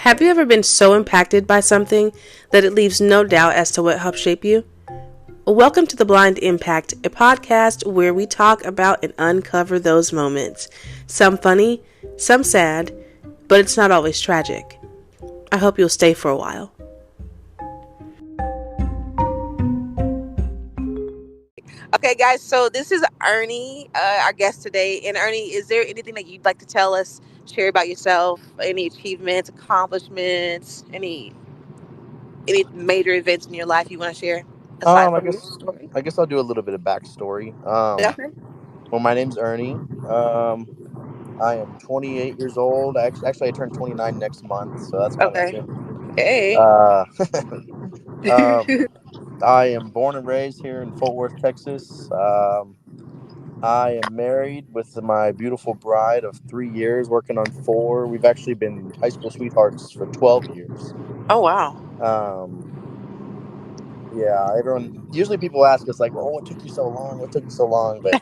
Have you ever been so impacted by something that it leaves no doubt as to what helped shape you? Welcome to The Blind Impact, a podcast where we talk about and uncover those moments. Some funny, some sad, but it's not always tragic. I hope you'll stay for a while. Okay, guys, so this is Ernie, our guest today. And Ernie, is there anything that you'd like to tell us, share about yourself, any achievements, accomplishments, any major events in your life you want to share aside I from your guess story? I guess I'll do a little bit of backstory. Okay. Well, my name's Ernie. I am 28 years old. Actually, I turn 29 next month, so that's kind of Okay. soon. Hey. Uh, um, I am born and raised here in Fort Worth, Texas. I am married with my beautiful bride of 3 years, working on four. We've actually been high school sweethearts for 12 years. Oh, wow. Um, yeah, everyone usually people ask us like, "Oh, what took you so long? What took you so long?" But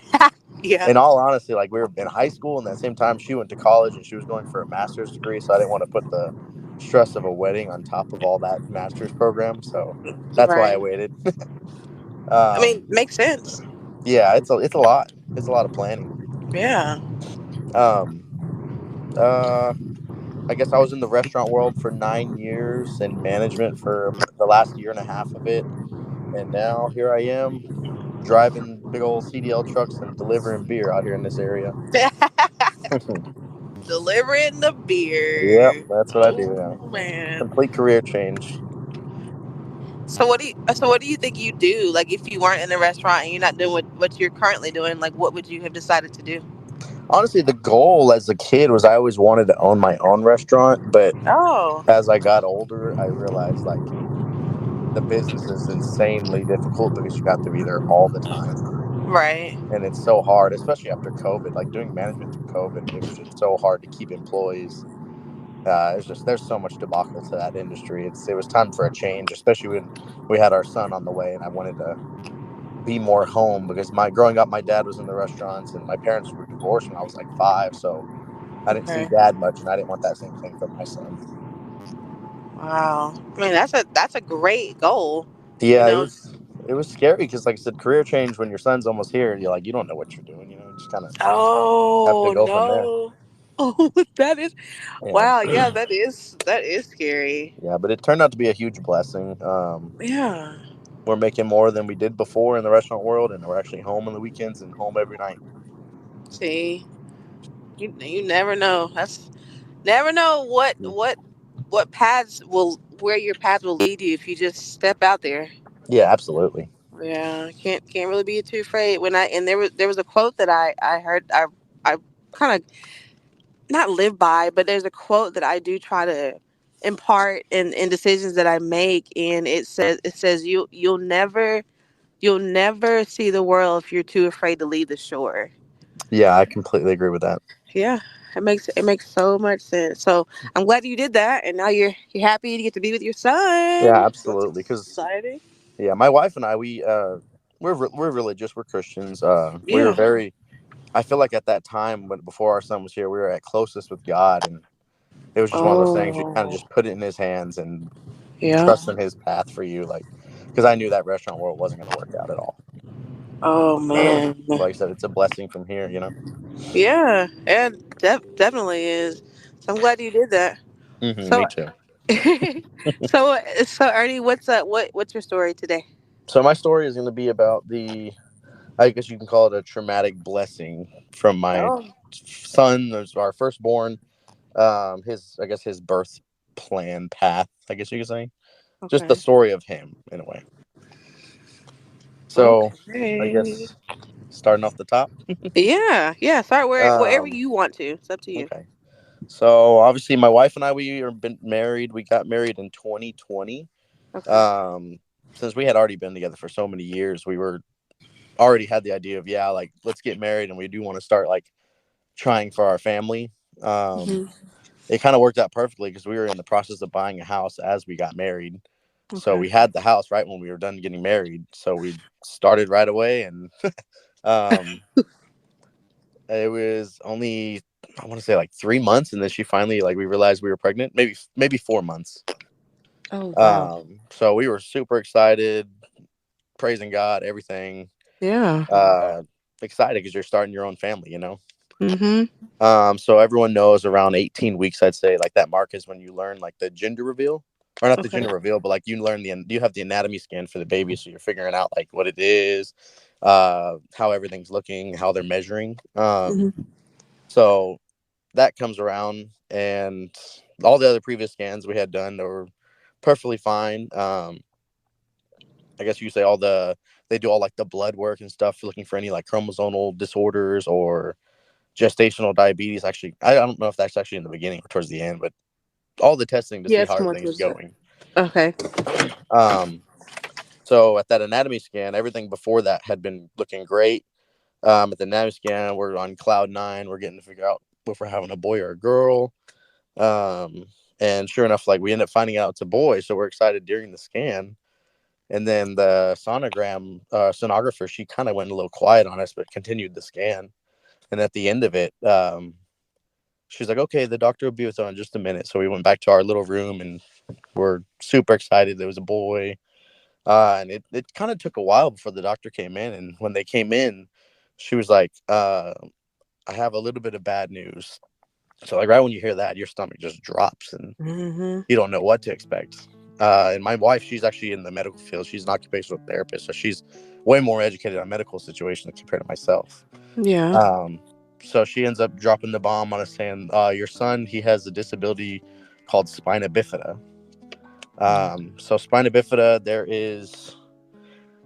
Yeah. in all honesty, like we were in high school, and at the same time, she went to college and she was going for a master's degree. So I didn't want to put the stress of a wedding on top of all that master's program. So that's why I Right. waited. I mean, um, makes sense. yeah, it's a lot. It's a lot of planning. Yeah. Um, uh, I guess I was in the restaurant world for 9 years and management for the last year and a half of it, and now here I am driving big old CDL trucks and delivering beer out here in this area. Delivering the Yep, beer. that's what I do now. Oh, man. Complete career change. So what do you think you do? Like if you weren't in the restaurant and you're not doing what you're currently doing, like what would you have decided to do? Honestly, the goal as a kid was I always wanted to own my own restaurant, but Oh, as I got older, I realized like the business is insanely difficult because you have to be there all the time. right. And it's so hard, especially after COVID. Like doing management through COVID, it was just so hard to keep employees. There's so much debacle to that industry. It was time for a change, especially when we had our son on the way, and I wanted to be more home because my growing up, my dad was in the restaurants, and my parents were divorced when I was like 5, so I didn't see Okay. dad much, and I didn't want that same thing for my son. Wow. I mean, that's a great goal. You Yeah, know. it was scary because, like I said, career change when your son's almost here. You're like, you don't know what you're doing. You just kind of have to Oh go from there. no. Oh, that is. Yeah, Wow. Yeah, that is scary. yeah, but it turned out to be a huge blessing. Yeah. We're making more than we did before in the restaurant world, and we're actually home on the weekends and home every night. See, you never know. That's never know what paths will where your path will lead you if you just step out there. Yeah, absolutely. Yeah, can't really be too afraid. When I and there was a quote that I heard I kind of not live by, but there's a quote that I do try to impart in decisions that I make, and it says you'll never see the world if you're too afraid to leave the shore. Yeah, I completely agree with that. Yeah, it makes so much sense. So I'm glad you did that, and now you're happy to get to be with your Yeah, son. That's absolutely. Because exciting. yeah, my wife and I, we're religious. We're Christians. We were Yeah. very. I feel like at that time when before our son was here, we were at closest with God, and it was just one of those things. You kind of Oh. just put it in His hands and Yeah. trust in His path for you. Like, because I knew that restaurant world wasn't going to work out at all. Oh man. So, like I said, it's a blessing from here. Yeah, and definitely is. So I'm glad you did that. Me So, too. so Ernie, what's your story today? So my story is going to be about I guess you can call it a traumatic blessing from my Oh, son, who's our firstborn. I guess his birth plan path. I guess you could say just the okay, story of him in a way. So I okay. guess starting off the top. Yeah, yeah. Start wherever Um, you want to. It's up to you. okay. So obviously, my wife and I we are been married. We got married in 2020. Okay. Um, since we had already been together for so many years, we were already had the idea of like let's get married, and we do want to start like trying for our family. Um, Hmm. it kind of worked out perfectly because we were in the process of buying a house as we got married. So Okay. we had the house right when we were done getting married. So we started right away, and um, it was only I want to say like 3 months, and then she finally like we realized we were pregnant. Maybe 4 months. Oh, wow. So we were super excited, praising God, everything. Yeah. Uh, Excited because you're starting your own family, you know. Mm-hmm. So everyone knows around 18 weeks, I'd say, like that mark is when you learn like the gender reveal, or not the Okay. gender reveal, but like you have the anatomy scan for the baby, so you're figuring out like what it is, how everything's looking, how they're measuring. Mm-hmm. So that comes around, and all the other previous scans we had done were perfectly fine. I guess you could say they do all like the blood work and stuff, looking for any like chromosomal disorders or gestational diabetes. Actually, I don't know if that's actually in the beginning or towards the end, but all the testing to Yeah, see how it's more everything is towards that. going. Okay. Um, so at that anatomy scan, everything before that had been looking great. At the anatomy scan, we're on cloud nine. We're getting to figure out if we're having a boy or a girl. Um, and sure enough, like we end up finding out it's a boy, so we're excited during the scan. And then the sonographer, she kind of went a little quiet on us, but continued the scan. And at the end of it, she's like, "Okay, the doctor will be with you in just a minute." So we went back to our little room, and we're super excited. There was a boy, and it kind of took a while before the doctor came in. And when they came in, she was like, "I have a little bit of bad news." So like right when you hear that, your stomach just drops, and Mm-hmm. you don't know what to expect. And my wife, she's actually in the medical field. She's an occupational therapist, so she's way more educated on medical situations compared to myself. Yeah. Um, so she ends up dropping the bomb on us saying, "Your son, he has a disability called spina bifida." So spina bifida,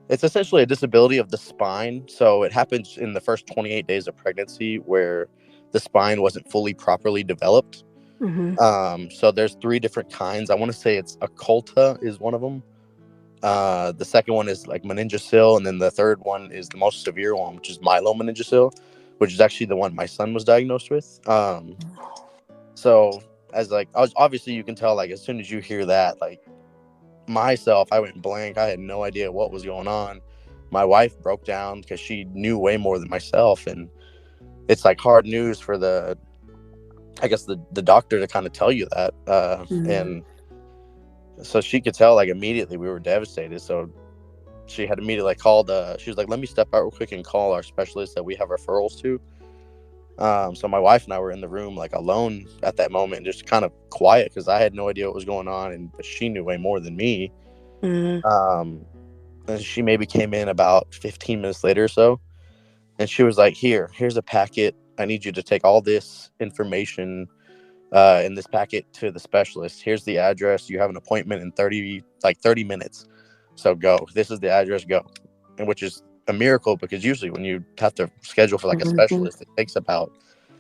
it's essentially a disability of the spine. So it happens in the first 28 days of pregnancy where the spine wasn't fully properly developed. Mm-hmm. So there's three different kinds. I want to say it's occulta is one of them. The second one is like meningocele, and then the third one is the most severe one, which is myelomeningocele, which is actually the one my son was diagnosed with. So as like, obviously you can tell like as soon as you hear that, like myself, I went blank. I had no idea what was going on. My wife broke down because she knew way more than myself, and it's like hard news for I guess the doctor to kind of tell you that, Mm-hmm. and so she could tell like immediately we were devastated. So she had immediately called. She was like, "Let me step out real quick and call our specialist that we have referrals to." So my wife and I were in the room like alone at that moment, just kind of quiet because I had no idea what was going on, and but she knew way more than me. Mm-hmm. Um, and she maybe came in about 15 minutes later or so, and she was like, here's a packet. I need you to take all this information in this packet to the specialist. Here's the address. You have an appointment in 30 minutes. So go. This is the address. Go." And which is a miracle because usually when you have to schedule for like a Mm-hmm. specialist, it takes about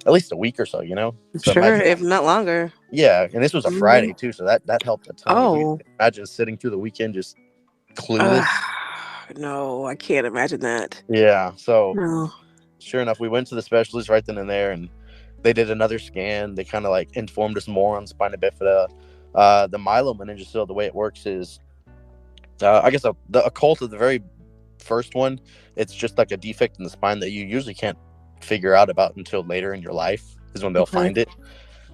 at least a week or so, you know? So Sure, imagine, if not longer. yeah. And this was a Mm-hmm. Friday too. So that helped a ton. You Oh. imagine sitting through the weekend just Uh, clueless. no, I can't imagine that. Yeah. So No. sure enough, we went to the specialist right then and there, and they did another scan. They kind of like informed us more on spina bifida. The myelomeningocele, the way it works is, I guess the occult is the very first one. It's just like a defect in the spine that you usually can't figure out about until later in your life is when they'll Okay. find it.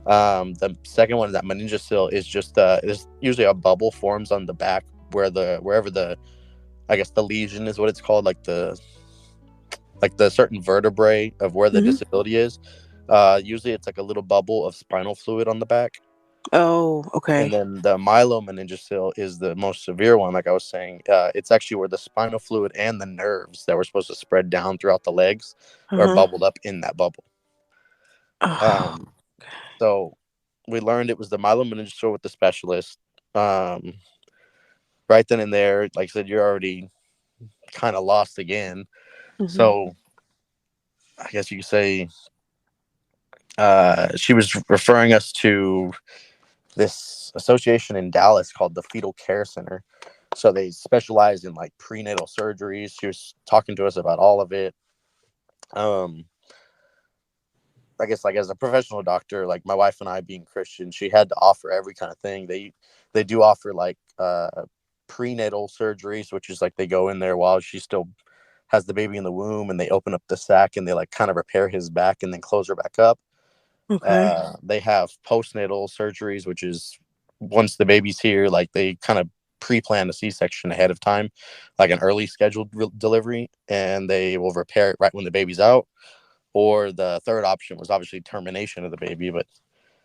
The second one, that meningocele, is just is usually a bubble forms on the back wherever the I guess the lesion is what it's called, like the certain vertebrae of where the Mm-hmm. disability is. Usually it's like a little bubble of spinal fluid on the back. Oh, And okay. then the myelomeningocele is the most severe one, like I was saying. It's actually where the spinal fluid and the nerves that were supposed to spread down throughout the legs are Uh-huh. bubbled up in that bubble. Oh, Um, so we learned it was the myelomeningocele with the specialist. Um, right then and there, like I said, you're already kind of lost again. mm-hmm. So I guess you could say she was referring us to this association in Dallas called the Fetal Care Center. So they specialize in like prenatal surgeries. She was talking to us about all of it. Um, I guess like as a professional doctor, like my wife and I being Christian, she had to offer every kind of thing. They do offer like prenatal surgeries, which is like they go in there while she still has the baby in the womb and they open up the sac and they like kind of repair his back and then close her back up. Okay. They have postnatal surgeries, which is once the baby's here, like they kind of pre-plan a C-section ahead of time, like an early scheduled delivery, and they will repair it right when the baby's out. Or the third option was obviously termination of the baby, but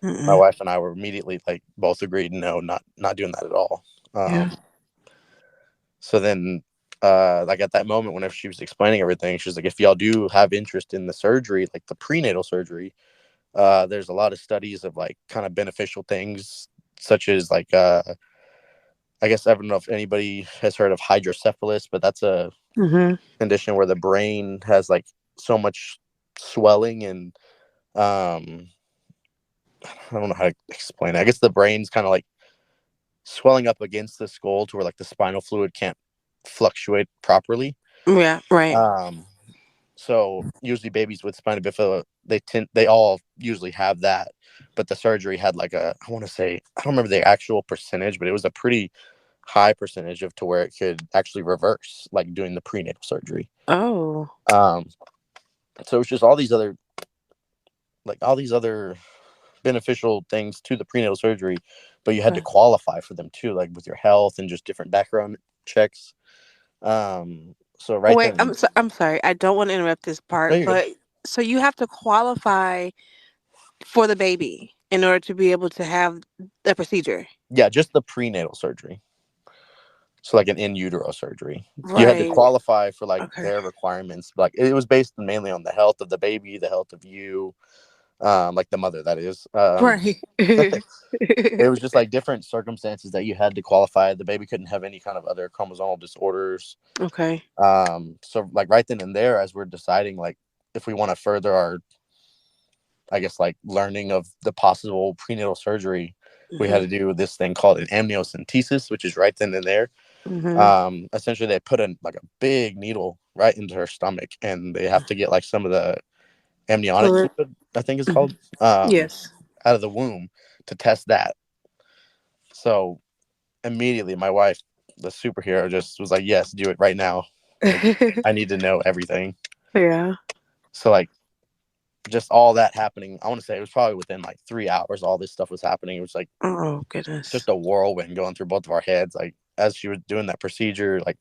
my Mm-mm. wife and I were immediately like both agreed, no, not doing that at all. Yeah. So then, like at that moment, whenever she was explaining everything, she was like, if y'all do have interest in the surgery, like the prenatal surgery, there's a lot of studies of like kind of beneficial things, such as like, I guess I don't know if anybody has heard of hydrocephalus, but that's a Mm-hmm. condition where the brain has like so much swelling and um, I don't know how to explain it. I guess the brain's kind of like swelling up against the skull to where like the spinal fluid can't fluctuate properly. Yeah. Right. Um, so usually babies with spina bifida, they all usually have that, but the surgery had like I want to say, I don't remember the actual percentage, but it was a pretty high percentage of to where it could actually reverse, like doing the prenatal surgery. Oh. Um, so it's just all these other beneficial things to the prenatal surgery, but you had to Okay. qualify for them too, like with your health and just different background checks. So right Wait. then, I'm sorry. I don't want to interrupt this no, part, you're good. but so you have to qualify for the baby in order to be able to have the procedure. Yeah, just the prenatal surgery. So like an in utero surgery, you had to Right. qualify for like Okay. their requirements. Like it was based mainly on the health of the baby, the health of you, like the mother, that is. Right. It was just like different circumstances that you had to qualify. The baby couldn't have any kind of other chromosomal disorders. Okay. So like right then and there, as we're deciding like if we want to further our, I guess, like learning of the possible prenatal surgery, we had Mhm. to do this thing called an amniocentesis, which is right then and there. Mhm. Essentially they put in like a big needle right into her stomach, and they have to get like some of the amniotic Fluid. fluid, I think it's Mhm. called, Yes. out of the womb to test that. So immediately my wife, the superhero, just was like, yes, do it right now. Like I need to know everything. Yeah. So like just all that happening, I want to say it was probably within like 3 hours all this stuff was happening. It was like Oh goodness. just a whirlwind going through both of our heads. Like as she was doing that procedure, like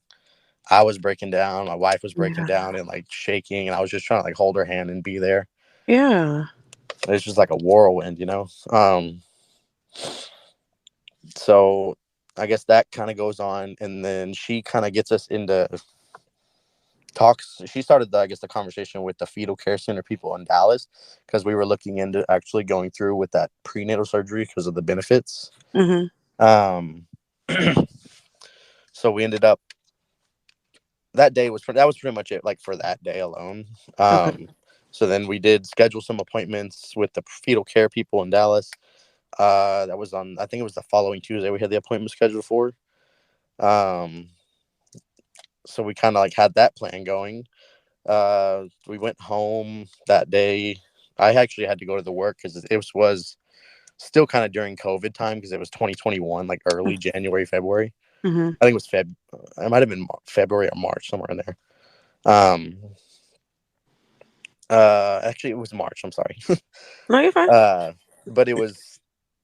I was breaking down, my wife was breaking Yeah. down and like shaking, and I was just trying to like hold her hand and be there. Yeah. It's just like a whirlwind, you know. So I guess that kind of goes on, and then she kind of gets us into talks. She started, I guess, the conversation with the fetal care center people in Dallas, because we were looking into actually going through with that prenatal surgery because of the benefits. Mhm. Um, so we ended up, that was pretty much it, like for that day alone. Okay. So then we did schedule some appointments with the fetal care people in Dallas. That was on, I think it was the following Tuesday we had the appointment scheduled for. Um, so we kind of like had that plan going. We went home that day. I actually had to go to the work because it was still kind of during COVID time, because it was 2021, like early January, February. Mhm. I think it was It might have been February or March, somewhere in there. Um, Actually, it was March. I'm sorry. No, you're fine. uh, but it was.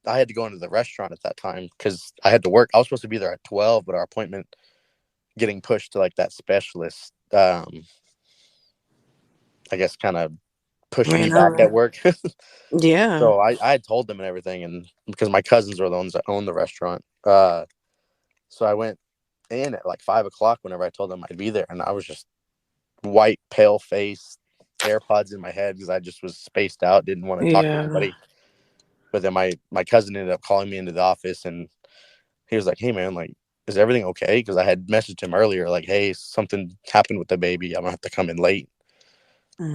I had to go into the restaurant at that time because I had to work. I was supposed to be there at 12, but our appointment getting pushed to like that specialist. I guess kind of pushed me Ran back at over. work. Yeah. So I had told them and everything, and because my cousins were the ones that owned the restaurant. So I went in at like 5 o'clock whenever I told them I'd be there, and I was just white, pale face, AirPods in my head because I just was spaced out, didn't want to talk to Yeah. anybody. But then my cousin ended up calling me into the office, and he was like, "Hey man, like, is everything okay?" Because I had messaged him earlier, like, "Hey, something happened with the baby. I'm gonna have to come in late."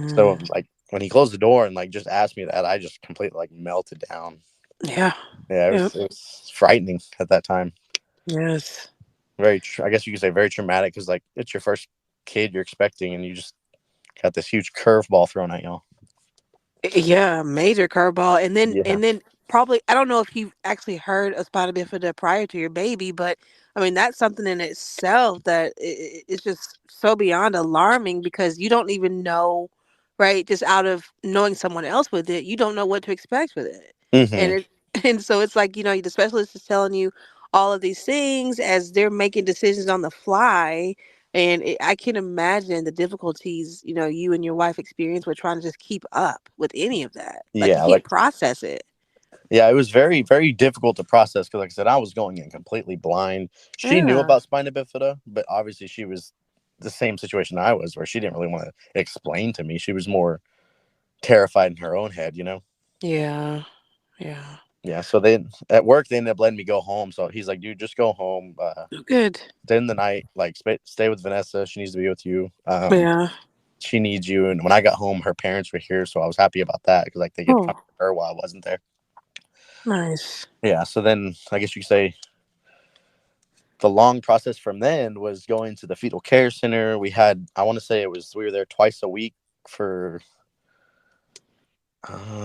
So Mm. like when he closed the door and like just asked me that, I just completely like melted down. Yeah. Yeah, Yep. it was frightening at that time. Yes. I guess you could say very traumatic, because like it's your first kid you're expecting, and you just got this huge curveball thrown at you. Yeah, major curveball, and then Yeah. and then probably I don't know if you've actually heard of spina bifida prior to your baby, but I mean that's something in itself that it's just so beyond alarming because you don't even know. right? Just out of knowing someone else with it, you don't know what to expect with it. And Mm-hmm. it and so it's like, the specialist is telling you all of these things as they're making decisions on the fly. And I can imagine the difficulties, you and your wife experience with trying to just keep up with any of that. Like you Yeah, can't like process it. yeah, it was very, very difficult to process because, like I said, I was going in completely blind. She knew Yeah. about spina bifida, but obviously she was the same situation I was, where she didn't really want to explain to me. She was more terrified in her own head, you know. Yeah. Yeah. Yeah. So then at work, they ended up letting me go home. So he's like, "Dude, just go home. Good. Stay in the night. Like, stay with Vanessa. She needs to be with you. Yeah. She needs you." And when I got home, her parents were here, so I was happy about that because like they could Oh, comfort her while I wasn't there. nice. Yeah. So then I guess you could say the long process from then was going to the fetal care center. We had, I want to say we were there twice a week for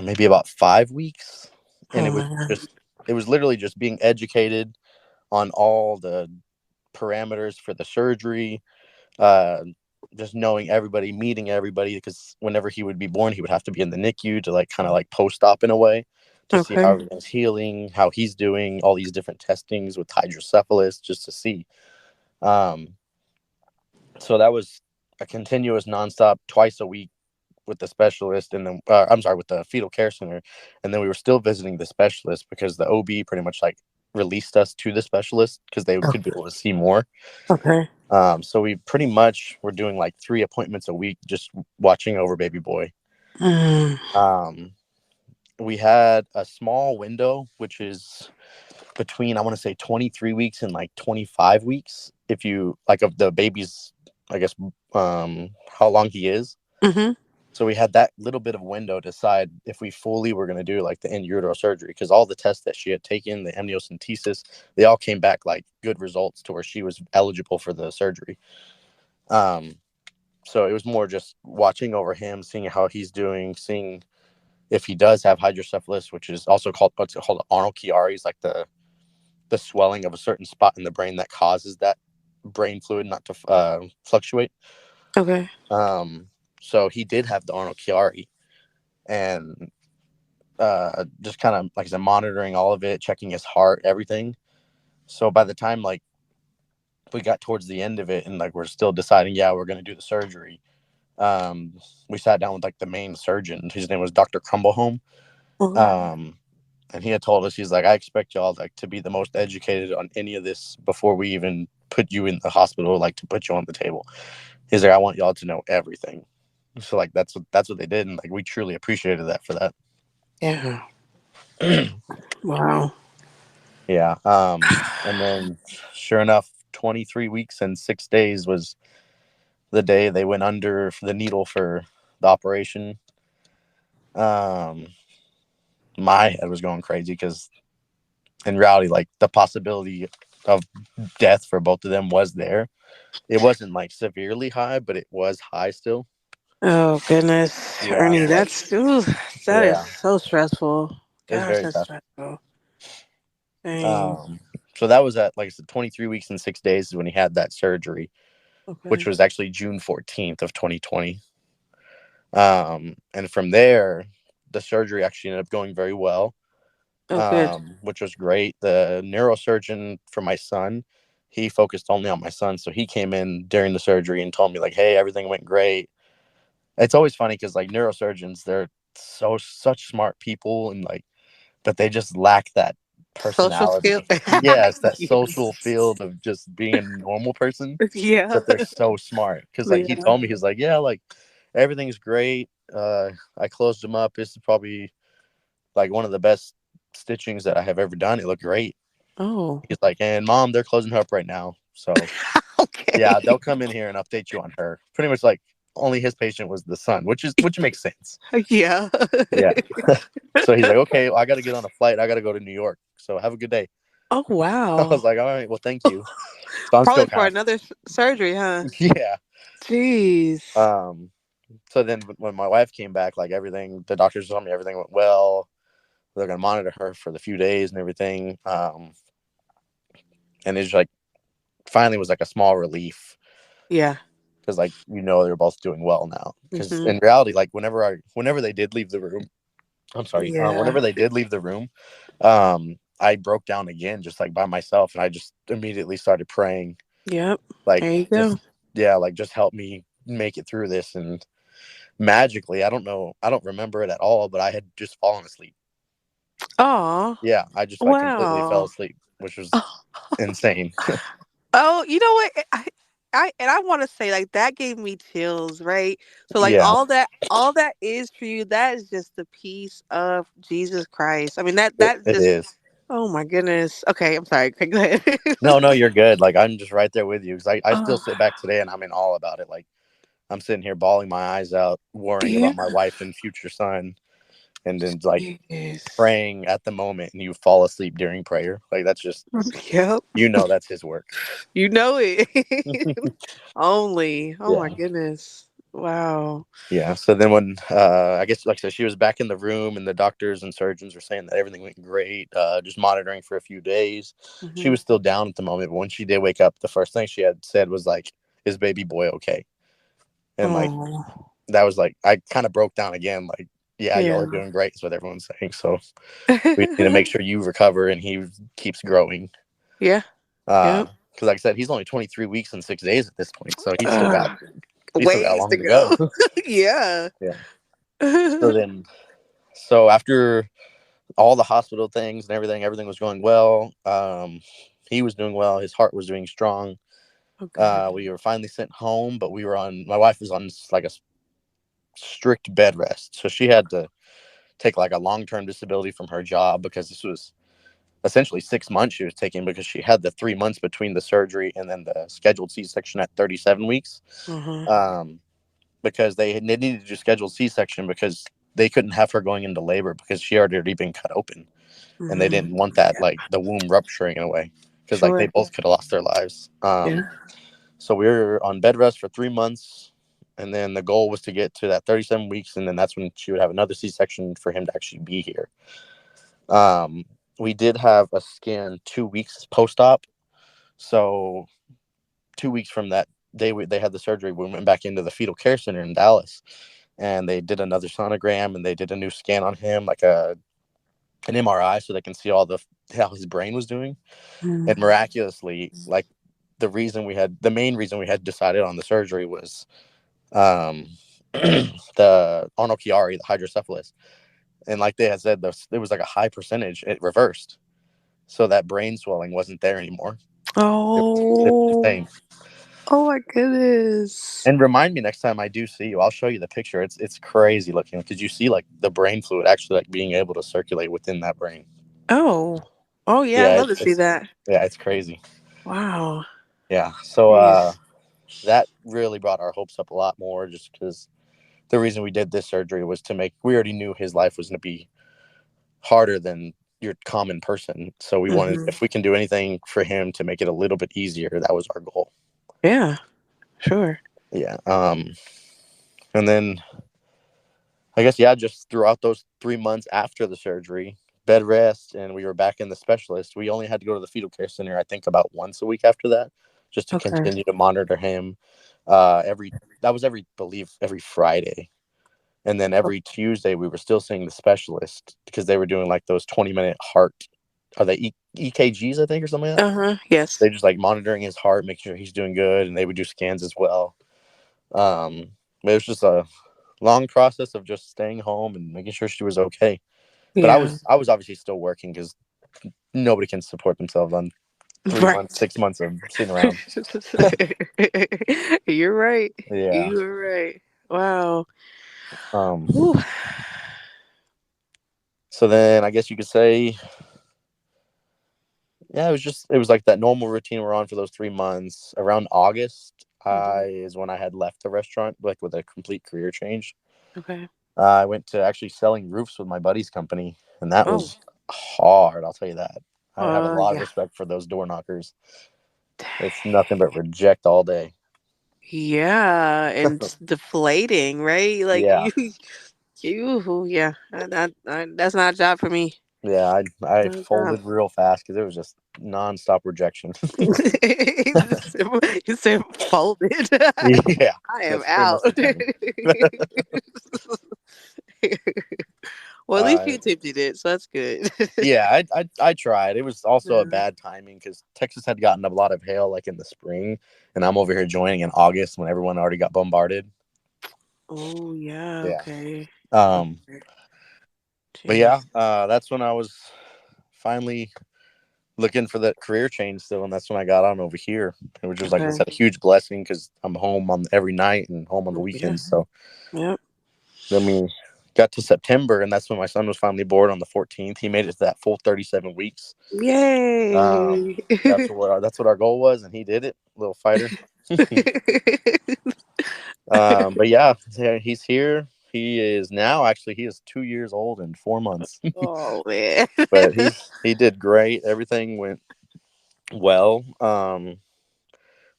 maybe about 5 weeks. And Oh man. it was literally just being educated on all the parameters for the surgery, uh, just knowing everybody, meeting everybody, because whenever he would be born, he would have to be in the NICU to like kind of like post op in a way to see how Okay. everything's healing, how he's doing, all these different testings with hydrocephalus just to see. Um, so that was a continuous nonstop twice a week with the specialist, and then I'm sorry, with the fetal care center, and then we were still visiting the specialist because the OB pretty much like released us to the specialist because they Oh, could be able to see more. okay. So we pretty much were doing like 3 appointments a week, just watching over baby boy. Mm, Um, we had a small window, which is between I want to say 23 weeks and like 25 weeks, if you like of the baby's, I guess, how long he is. mm-hmm. So we had that little bit of window to decide if we fully were going to do like the in utero surgery, because all the tests that she had taken, the amniocentesis, they all came back like good results to where she was eligible for the surgery. Um, so it was more just watching over him, seeing how he's doing, seeing if he does have hydrocephalus, which is also called what's it called, Arnold Chiari's, like the swelling of a certain spot in the brain that causes that brain fluid not to fluctuate. Okay. Um, so he did have the Arnold Chiari, and just kind of like I said, monitoring all of it, checking his heart, everything. So by the time like we got towards the end of it, and like we're still deciding, yeah, we're gonna do the surgery. Um, we sat down with like the main surgeon. His name was Dr. Crumblehome. Okay. Um, and he had told us, he's like, I expect y'all like to be the most educated on any of this before we even put you in the hospital, like to put you on the table. He's like, I want y'all to know everything. So like that's what they did, and like we truly appreciated that for that. Yeah. Wow. Yeah. And then sure enough, 23 weeks and 6 days was the day they went under the needle for the operation. Um, my head was going crazy because in reality, like the possibility of death for both of them was there. It wasn't like severely high, but it was high still. Oh goodness, Yeah. Ernie, So that is yeah, so stressful. it was Gosh, very that's tough. stressful. Dang. Um, so that was at, like I said, 23 weeks and 6 days is when he had that surgery, which Okay. was actually June 14th of 2020. And from there, the surgery actually ended up going very well, Oh, good. which was great. The neurosurgeon for my son, he focused only on my son. So he came in during the surgery and told me, like, hey, everything went great. It's always funny because, like, neurosurgeons, they're such smart people, and, like, but they just lack that Social skill. personality. Yes, that social Yes. field of just being a normal person, Yeah. but they're so smart. Because, like, he Yeah. told me, he's like, yeah, like, everything's great. I closed him up. This is probably like one of the best stitchings that I have ever done. It looked great. Oh. He's like, and mom, they're closing her up right now. So Okay. yeah, they'll come in here and update you on her. Pretty much like only his patient was the son, which makes sense. Yeah. Yeah. So he's like, okay, well, I got to get on a flight. I got to go to New York. So have a good day. Oh I wow. was like, all right, well, thank you. So I'm Probably still for kind another surgery, huh? of, yeah. Jeez. So then when my wife came back, like everything, the doctors told me everything went well. They're going to monitor her for the few days and everything. And it's like, finally was like a small relief. Yeah. because like they're both doing well now. Because Mhm. in reality, like whenever they did leave the room, I'm sorry, Yeah. whenever they did leave the room, I broke down again just like by myself, and I just immediately started praying, Yep. like There you just go. yeah, like just help me make it through this. And magically, I don't know, I don't remember it at all, but I had just fallen asleep. Oh. Yeah, I just like completely fell Wow. asleep, which was insane. Oh, you know what? I want to say like that gave me chills, right? So like Yeah, all that is for you, that is just the peace of Jesus Christ. I mean that's it just is. oh my goodness. Okay, I'm sorry. Okay, go ahead. No, you're good. Like I'm just right there with you because I still Oh, sit back today and I'm in awe about it. Like I'm sitting here bawling my eyes out, worrying yeah. about my wife and future son, and then like Yes. praying at the moment, and you fall asleep during prayer. Like that's just Yep. that's his work. You know it. Only. Oh my Yeah. goodness. Wow. Yeah. So then when I guess like I said, she was back in the room and the doctors and surgeons were saying that everything went great, just monitoring for a few days. She Hmm. was still down at the moment, but when she did wake up, the first thing she had said was like, "Is baby boy okay?" And like Oh. that was like I kind of broke down again, like, "Yeah, y'all are Yeah. doing great," is what everyone's saying. So we need to make sure you recover and he keeps growing. Yeah. Yep. Because like I said, he's only 23 weeks and 6 days at this point, so Uh, he's still got ways long to to go. go. Yeah. Yeah. So then, so after all the hospital things and everything was going well. He was doing well. His heart was doing strong. Oh, good. We were finally sent home, but my wife was on like a strict bed rest, so she had to take like a long-term disability from her job because this was essentially 6 months she was taking because she had the 3 months between the surgery and then the scheduled C-section at 37 weeks. Uh-huh. Um, because they needed to do scheduled C-section because they couldn't have her going into labor because she had already been cut open, and they Hmm. didn't want that like the womb rupturing in a way because like they Sure. both could have lost their lives. Yeah. So we were on bed rest for 3 months, and then the goal was to get to that 37 weeks, and then that's when she would have another C-section for him to actually be here. Um, we did have a scan 2 weeks post-op, so 2 weeks from that day they had the surgery, we went back into the fetal care center in Dallas, and they did another sonogram and they did a new scan on him, like an MRI, so they can see all the how his brain was doing. And Mm. miraculously, like the main reason we had decided on the surgery was um the Arnold Chiari, the hydrocephalus, and like they had said, there was like a high percentage it reversed, so that brain swelling wasn't there anymore. It was Oh. insane. Oh my goodness. And remind me next time I do see you, I'll show you the picture. It's crazy looking because you see like the brain fluid actually like being able to circulate within that brain. Oh. Oh yeah, I'd Yeah, love to see that. it's crazy. Wow. Yeah, so Jeez. that really brought our hopes up a lot more, just because the reason we did this surgery was we already knew his life was going to be harder than your common person, so we wanted, Hmm. if we can do anything for him to make it a little bit easier, that was our goal. Yeah. Sure. Yeah. And then I guess, yeah, just throughout those 3 months after the surgery, bed rest, and we were back in the specialist. We only had to go to the fetal care center, I think, about once a week after that, just to Okay. continue to monitor him. Every that was believe every Friday, and then every Tuesday we were still seeing the specialist because they were doing like those 20-minute heart, are they EKGs, I think, or something like that. Uh-huh. Yes. They just like monitoring his heart, making sure he's doing good, and they would do scans as well. But it was just a long process of just staying home and making sure she was okay. But Yeah. I was obviously still working because nobody can support themselves on 3 months, Right. 6 months of sitting around. You're right. Yeah. You're right. Wow. Um. Whew. So then I guess you could say, yeah, it was like that normal routine we're on for those 3 months. Around August, Hmm. I is when I had left the restaurant, like with a complete career change. Okay. I went to actually selling roofs with my buddy's company, and that Oh. was hard. I'll tell you that. I have a lot of Yeah. respect for those door knockers. It's nothing but reject all day. Yeah, and deflating, right? Like Yeah, yeah. That's not a job for me. yeah. I Not a job. folded real fast because it was just nonstop rejection. He said folded. Yeah, I am that's pretty out. much the timing. Well, at least uh, you attempted it, so that's good. yeah, I tried. It was also a Yeah. bad timing because Texas had gotten a lot of hail like in the spring, and I'm over here joining in August when everyone already got bombarded. Oh yeah. Yeah. Okay. Um. Okay. But yeah, Jeez. that's when I was finally looking for that career change still, and that's when I got on over here, which was like I Okay. said, a huge blessing because I'm home on every night and home on the Yeah. weekends. So Yep. then we got to September, and that's when my son was finally born on the 14th. He made it to that full 37 weeks. Yay. That's what our goal was, and he did it. Little fighter. But yeah, yeah, he's here. He is now actually he is 2 years old and 4 months. Oh man. But he did great. Everything went well.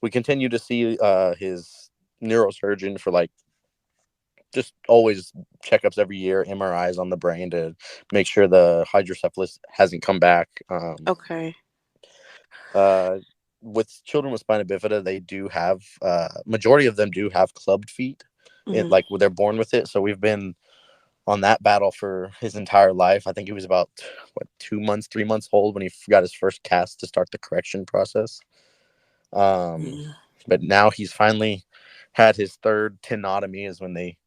We continue to see his neurosurgeon for like just always checkups every year, MRIs on the brain to make sure the hydrocephalus hasn't come back. Okay. Uh, with children with spina bifida, they do have majority of them do have clubbed feet. It Hmm. like they're born with it. So we've been on that battle for his entire life. I think he was about what 2 months, 3 months old when he got his first cast to start the correction process. Um, but now he's finally had his third tenotomy. Is when they,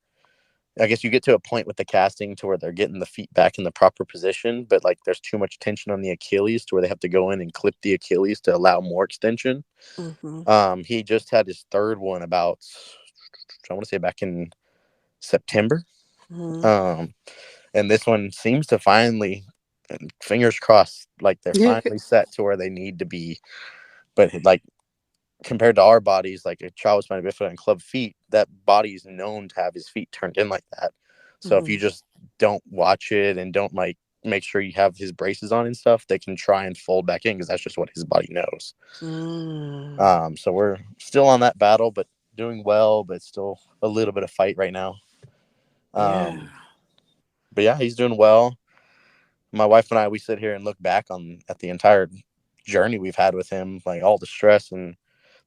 I guess, you get to a point with the casting to where they're getting the feet back in the proper position, but like there's too much tension on the Achilles to where they have to go in and clip the Achilles to allow more extension. Hmm. He just had his third one about, I want to say back in September. Hmm. Um, and this one seems to finally, fingers crossed, like they're finally set to where they need to be. But like compared to our bodies, like a child with spina bifida and club feet, that body is known to have his feet turned in like that. So if you Hmm. just don't watch it and don't like make sure you have his braces on and stuff, they can try and fold back in because that's just what his body knows. Mm. So we're still on that battle, but doing well, but still a little bit of fight right now. Yeah. Um, but yeah, he's doing well. My wife and I, we sit here and look back on at the entire journey we've had with him, like all the stress and,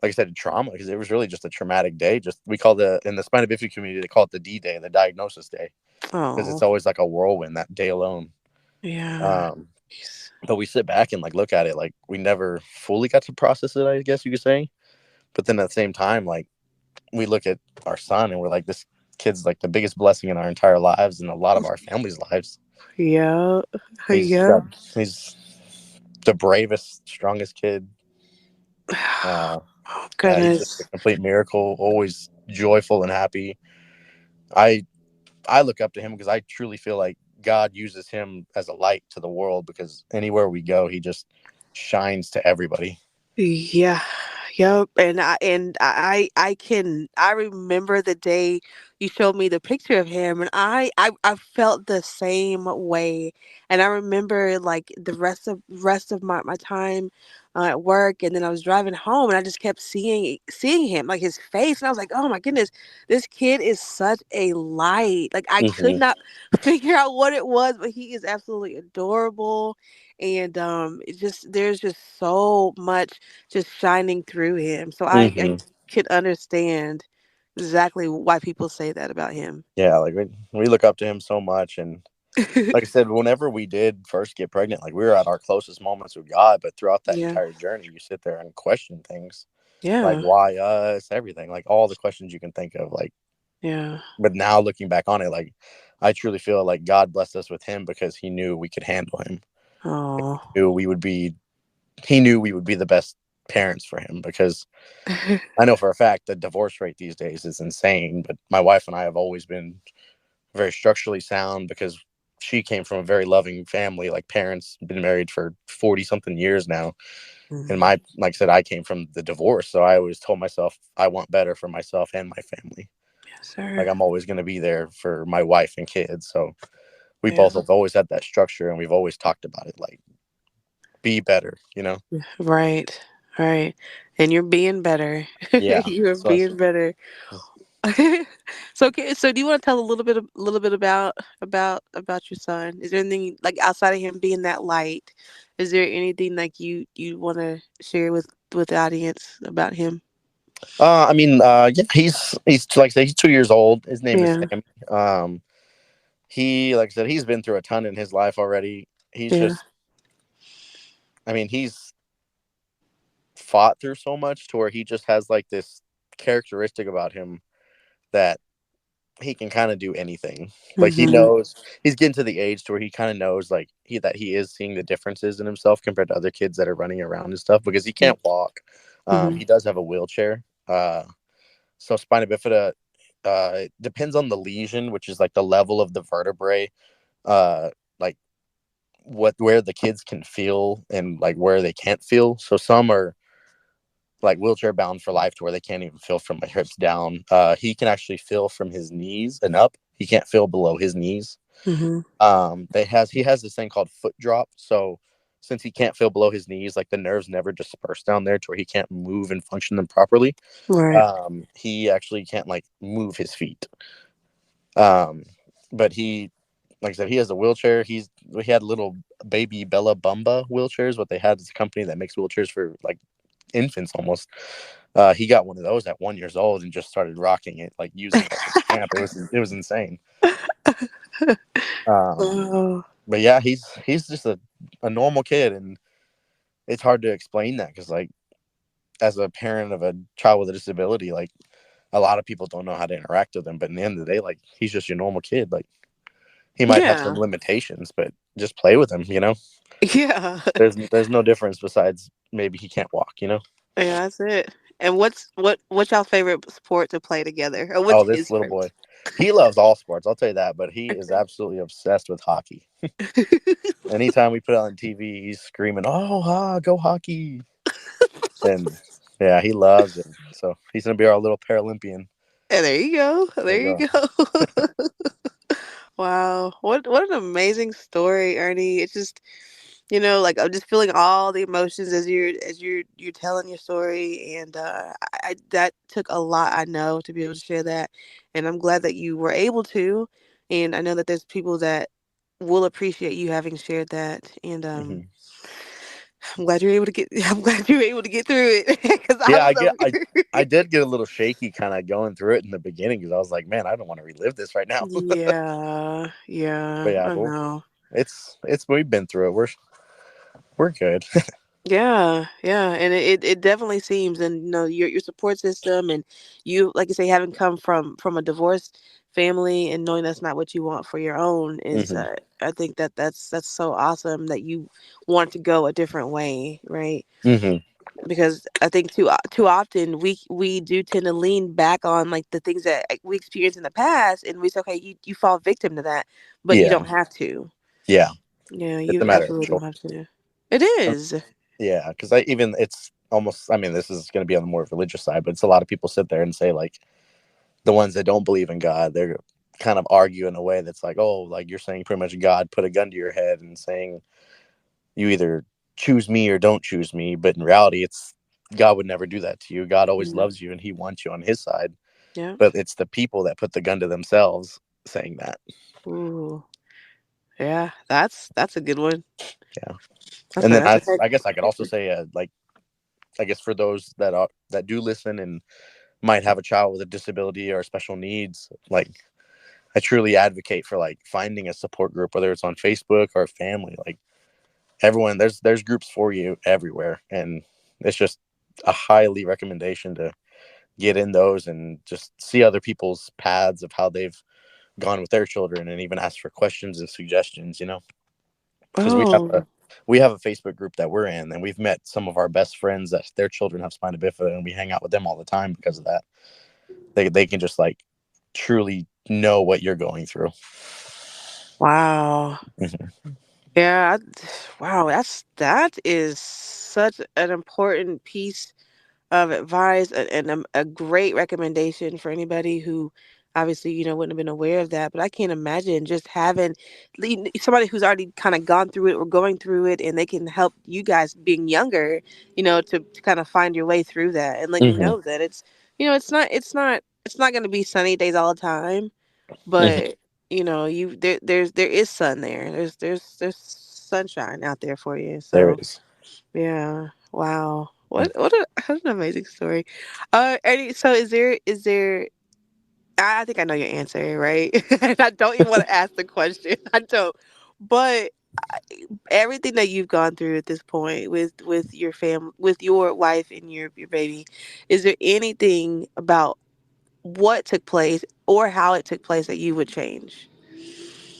like I said, trauma, because it was really just a traumatic day. Just we call the in the spina bifida community, they call it the D day, the diagnosis day, because Oh. it's always like a whirlwind that day alone. Yeah. Um, but we sit back and like look at it, like we never fully got to process it, I guess you could say. But then at the same time, like we look at our son and we're like, this kid's like the biggest blessing in our entire lives and a lot of our family's lives. Yeah. He's Yeah. got he's the bravest, strongest kid. Uh, Oh he's just a goodness. complete miracle. Always joyful and happy. I I look up to him because I truly feel like God uses him as a light to the world because anywhere we go, he just shines to everybody. Yeah. Yep. And I remember the day you showed me the picture of him, and I felt the same way. And I remember like the rest of my time at work, and then I was driving home, and I just kept seeing him, like his face, and I was like, oh my goodness, this kid is such a light. Like I could Hmm. not figure out what it was, but he is absolutely adorable. And it just there's just so much just shining through him. So I Hmm. could understand exactly why people say that about him. Yeah, like we look up to him so much, and like I said, whenever we did first get pregnant, like we were at our closest moments with God, but throughout that Yeah. entire journey, you sit there and question things like Yeah. why us, everything, like all the questions you can think of, like. Yeah. But now looking back on it, like I truly feel like God blessed us with him because he knew we could handle him. Oh. Knew we would be he knew we would be the best parents for him because I know for a fact the divorce rate these days is insane. But my wife and I have always been very structurally sound because she came from a very loving family, like parents been married for 40 something years now. And Mhm. my like I said, I came from the divorce. So I always told myself I want better for myself and my family. Yes, Like sir. I'm always gonna be there for my wife and kids. So we Yeah. both have always had that structure and we've always talked about it, like be better, you know? Right. Right. And you're being better. Yeah. You're So being better. So, okay, so do you want to tell a little bit about your son? Is there anything like outside of him being that light? Is there anything like you want to share with the audience about him? I mean, yeah, he's like I say, he's 2 years old. His name is Yeah, Sammy. He, like I said, he's been through a ton in his life already. He's yeah. just, I mean, he's fought through so much to where he just has like this characteristic about him that he can kind of do anything. Like he Mhm. knows he's getting to the age to where he kind of knows like he is seeing the differences in himself compared to other kids that are running around and stuff because he can't walk. Mhm. He does have a wheelchair. So spina bifida, it depends on the lesion, which is like the level of the vertebrae, like what where the kids can feel and like where they can't feel. So some are like wheelchair bound for life to where they can't even feel from my hips down. He can actually feel from his knees and up. He can't feel below his knees. Mhm. They has he has this thing called foot drop. So since he can't feel below his knees, like the nerves never disperse down there to where he can't move and function them properly. Right. He actually can't like move his feet. Um, but he, like I said, he has a wheelchair. We had little baby Bella Bumba wheelchairs. What they had is a company that makes wheelchairs for like infants almost. He got one of those at 1 years old and just started rocking it, like using it at camp. It was insane. Um, Oh, but yeah, he's just a normal kid, and it's hard to explain that because like as a parent of a child with a disability, like a lot of people don't know how to interact with him. But in the end of the day, like he's just your normal kid. Like he might have some yeah, limitations, but just play with him. yeah, There's no difference besides maybe he can't walk. yeah. That's it. And what's y'all favorite sport to play together? Or what's Oh, this his little favorite? boy, he loves all sports. I'll tell you that. But he is absolutely obsessed with hockey. Anytime we put it on TV, he's screaming, "Oh, go hockey!" And yeah, he loves it. So he's gonna be our little Paralympian. And there you go. There There you you go. go. Wow. What an amazing story, Ernie. It's just like I'm just feeling all the emotions as you're telling your story, and that took a lot, I know, to be able to share that, and I'm glad that you were able to, and I know that there's people that will appreciate you having shared that, and Hmm. I'm glad you're able to get I'm glad you were able to get through it because I Yeah, was over I here. did get a little shaky kind of going through it in the beginning because I was like, man, I don't want to relive this right now. Yeah, But yeah, yeah, I well, know. it's we've been through it. We're good. Yeah, yeah, and it definitely seems, and your support system, and you, like you say, having come from a divorced family and knowing that's not what you want for your own is, Hmm. I think that's so awesome that you want to go a different way, right? Hmm. Because I think too often we do tend to lean back on like the things that we experienced in the past, and we say, okay, you fall victim to that, but you Yeah, don't have to. yeah. Yeah, It's a you matter of absolutely choice. don't have to. It is. Yeah, because I even it's almost. I mean, this is going to be on the more religious side, but it's a lot of people sit there and say like the ones that don't believe in God, they're kind of argue in a way that's like, oh, like you're saying pretty much God put a gun to your head and saying you either choose me or don't choose me. But in reality, it's God would never do that to you. God always Mm, loves you and He wants you on His side. yeah. But it's the people that put the gun to themselves saying that. Ooh. Yeah, that's a good one. Yeah, That's and then that's a I guess I could heck also say like I guess for those that do listen and might have a child with a disability or special needs, like I truly advocate for like finding a support group, whether it's on Facebook or family. Like everyone, there's groups for you everywhere, and it's just a highly recommendation to get in those and just see other people's paths of how they've gone with their children, and even ask for questions and suggestions. Because Oh, we have a Facebook group that we're in, and we've met some of our best friends that their children have spina bifida, and we hang out with them all the time because of that. They can just like truly know what you're going through. wow. Hmm. Yeah, wow, that is such an important piece of advice, and a great recommendation for anybody who obviously wouldn't have been aware of that. But I can't imagine just having somebody who's already kind of gone through it or going through it, and they can help you guys being younger, to kind of find your way through that, and let you Hmm. know that it's it's not going to be sunny days all the time, but there is sun there. There's sunshine out there for you. There So is. yeah, wow. What an amazing story. Eddie, so is there I think I know your answer, right? And I don't even want to ask the question. I don't. But everything that you've gone through at this point with your family, with your wife and your baby, is there anything about what took place or how it took place that you would change?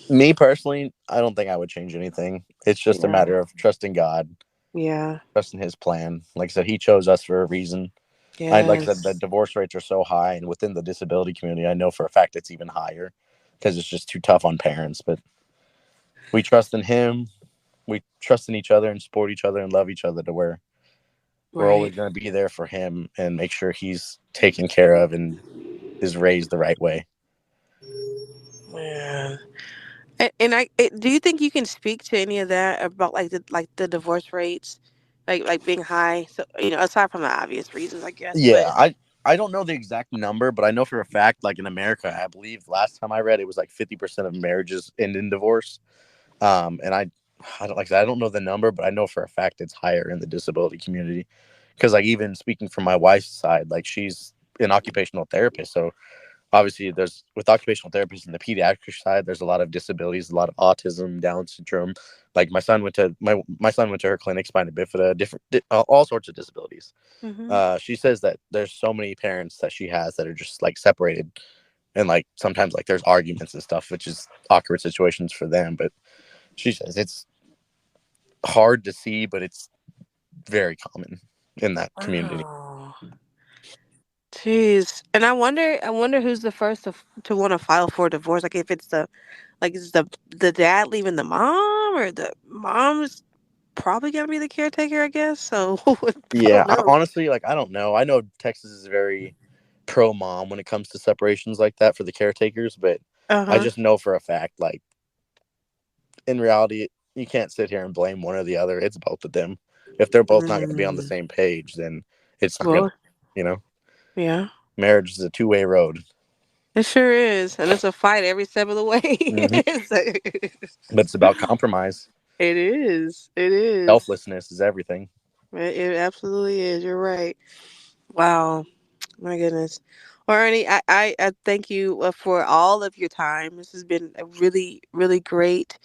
Me personally, I don't think I would change anything. It's just a Yeah. matter of trusting God, Yeah. trusting His plan. Like I said, He chose us for a reason. Like I said, the Yes. divorce rates are so high, and within the disability community, I know for a fact it's even higher because it's just too tough on parents. But we trust in Him, we trust in each other, and support each other and love each other to where we're Right. always going to be there for Him and make sure He's taken care of and is raised the right way. Yeah. Do you think you can speak to any of that about like the divorce rates, like being high? So aside from the obvious reasons, I guess. Yeah, But I don't know the exact number, but I know for a fact, like in America, I believe last time I read it was like 50% of marriages end in divorce. And I don't like I don't know the number, but I know for a fact it's higher in the disability community. Because like even speaking from my wife's side, like she's an occupational therapist, so obviously there's with occupational therapists in the pediatric side, there's a lot of disabilities, a lot of autism, Down syndrome. Like my son went to her clinic, spina bifida, all sorts of disabilities. hmm She says that there's so many parents that she has that are just like separated, and like sometimes like there's arguments and stuff, which is awkward situations for them. But she says it's hard to see, but it's very common in that community. wow, jeez. And I wonder who's the first to want to file for a divorce. Like if it's is the dad leaving the mom, or the mom's probably gonna be the caretaker, I guess. So I Yeah, don't know. honestly, like I don't know. I know Texas is very pro mom when it comes to separations like that for the caretakers, but Uh I huh. just know for a fact, like in reality, you can't sit here and blame one or the other. It's both of them. If they're both not going to be on the Mm, same page, then it's not going to, well, you know, yeah. marriage is a two-way road. It sure is, and it's a fight every step of the way. Hmm. So- But it's about compromise. it is. It is. Selflessness is everything. It absolutely is. You're right. Wow. My goodness. Well, Ernie, I thank you for all of your time. This has been a really, really great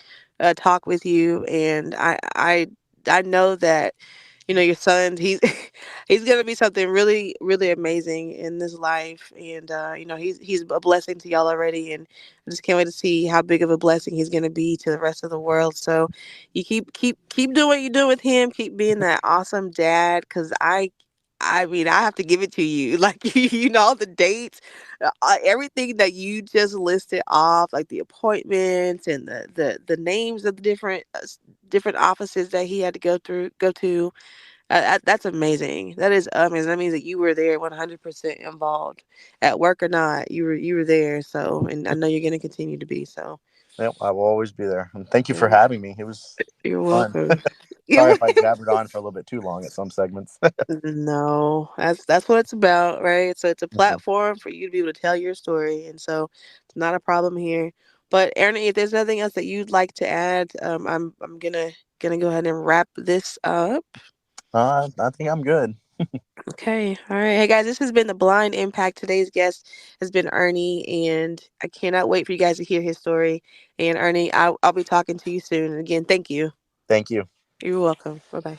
talk with you, and I know that your son, he's gonna be something really, really amazing in this life, and he's a blessing to y'all already, and I just can't wait to see how big of a blessing he's gonna be to the rest of the world. So, you keep doing what you're doing with him. Keep being that awesome dad, because I mean, I have to give it to you. Like, all the dates, everything that you just listed off, like the appointments and the names of the different offices that he had to go to. That's amazing. That is amazing. That means that you were there 100% involved, at work or not. You were there. So, and I know you're going to continue to be. So, Yep, I will always be there. And thank you for yeah, having me. It was you're fun. welcome. Sorry if I jabbered on for a little bit too long at some segments. No, that's what it's about, right? So it's a Mhm. platform for you to be able to tell your story, and so it's not a problem here. But Aaron, if there's nothing else that you'd like to add, I'm gonna go ahead and wrap this up. I think I'm good. Okay, all right. Hey guys, this has been the Blind Impact. Today's guest has been Ernie, and I cannot wait for you guys to hear his story. And Ernie, I'll be talking to you soon. And again, thank you. Thank you. You're welcome. Bye bye.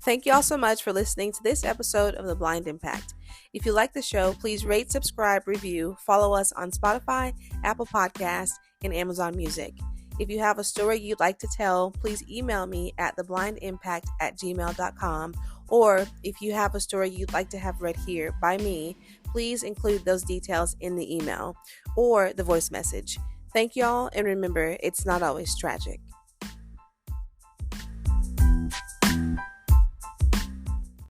Thank you all so much for listening to this episode of The Blind Impact. If you like the show, please rate, subscribe, review, follow us on Spotify, Apple Podcasts, and Amazon Music. If you have a story you'd like to tell, please email me at theblindImpact@gmail.com. Or if you have a story you'd like to have read here by me, please include those details in the email or the voice message. Thank y'all, and remember, it's not always tragic.